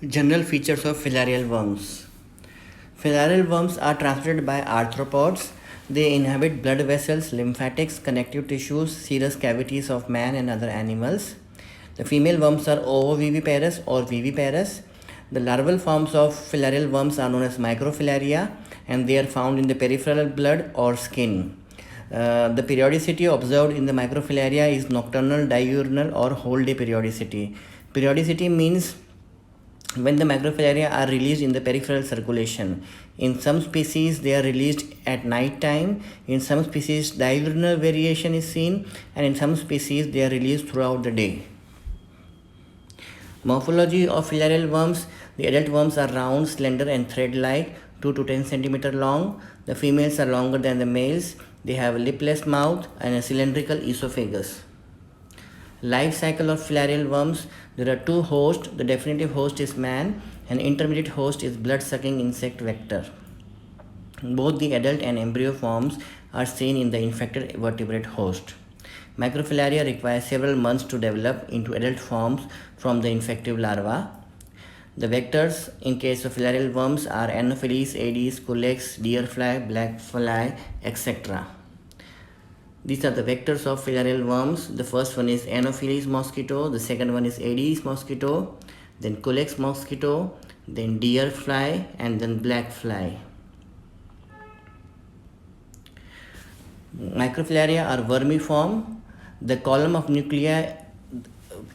General features of filarial worms. Filarial worms are transmitted by arthropods. They inhabit blood vessels, lymphatics, connective tissues, serous cavities of man and other animals. The female worms are ovoviviparous or viviparous. The larval forms of filarial worms are known as microfilaria, and they are found in the peripheral blood or skin. The periodicity observed in the microfilaria is nocturnal, diurnal, or whole day periodicity. Periodicity means when the microfilaria are released in the peripheral circulation. In some species, they are released at night time. In some species, diurnal variation is seen, and in some species, they are released throughout the day. Morphology of filarial worms. The adult worms are round, slender, and thread-like, 2 to 10 centimeter long. The females are longer than the males. They have a lipless mouth and a cylindrical esophagus. Life cycle of filarial worms. There are two hosts. The definitive host is man, and intermediate host is blood-sucking insect vector. Both the adult and embryo forms are seen in the infected vertebrate host. Microfilaria require several months to develop into adult forms from the infective larva. The vectors in case of filarial worms are Anopheles, Aedes, Culex, deerfly, blackfly, etc. These are the vectors of filarial worms. The first one is Anopheles mosquito, the second one is Aedes mosquito, then Culex mosquito, then deerfly, and then blackfly. Microfilaria are vermiform. The column of nuclei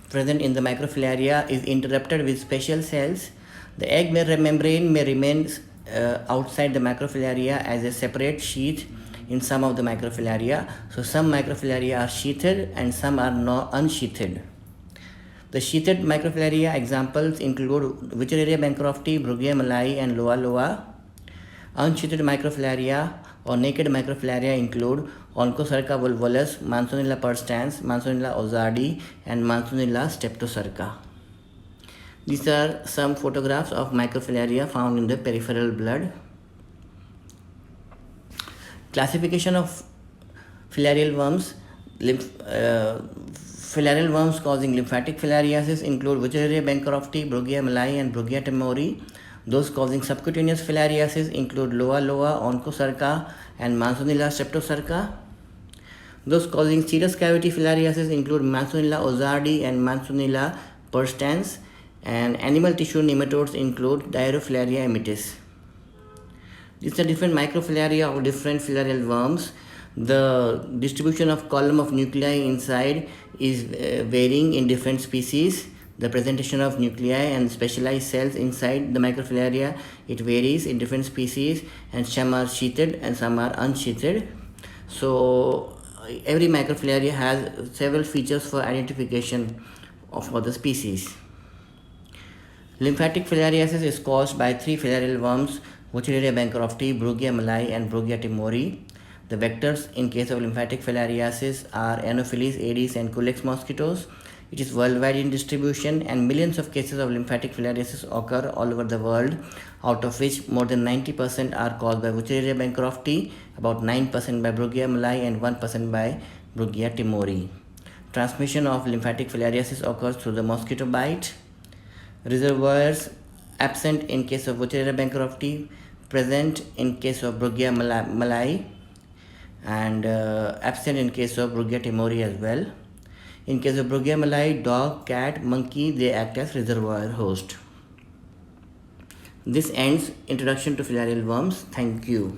present in the microfilaria is interrupted with special cells. The egg membrane may remain outside the microfilaria as a separate sheath in some of the microfilaria. So some microfilaria are sheathed and some are not unsheathed. The sheathed microfilaria examples include Wuchereria bancrofti, Brugia malai, and Loa loa. Unsheathed microfilaria or naked microfilaria include Onchocerca volvulus, Mansonella perstans, Mansonella ozardi, and Mansonella streptocerca. These are some photographs of microfilaria found in the peripheral blood. Classification of filarial worms. Filarial worms causing lymphatic filariasis include Wuchereria bancrofti, Brugia malai, and Brugia temori. Those causing subcutaneous filariasis include Loa loa, Onchocerca, and Mansonella streptocerca. Those causing serous cavity filariasis include Mansonella ozardi and Mansonella perstans, and animal tissue nematodes include Diarofilaria amitis. These are different microfilaria of different filarial worms. The distribution of column of nuclei inside is varying in different species. The presentation of nuclei and specialized cells inside the microfilaria, it varies in different species, and some are sheathed and some are unsheathed. So every microfilaria has several features for identification of the species. Lymphatic filariasis is caused by 3 filarial worms, Wuchereria bancrofti, Brugia malai, and Brugia temori. The vectors in case of lymphatic filariasis are Anopheles, Aedes, and Culex mosquitoes. It is worldwide in distribution, and millions of cases of lymphatic filariasis occur all over the world, out of which more than 90% are caused by Wuchereria bancrofti, about 9% by Brugia malai, and 1% by Brugia temori. Transmission of lymphatic filariasis occurs through the mosquito bite. Reservoirs absent in case of Wuchereria bancrofti, present in case of Brugia malai, and absent in case of Brugia temori as well. In case of Brugia malai, dog, cat, monkey, they act as reservoir host. This ends introduction to filarial worms. Thank you.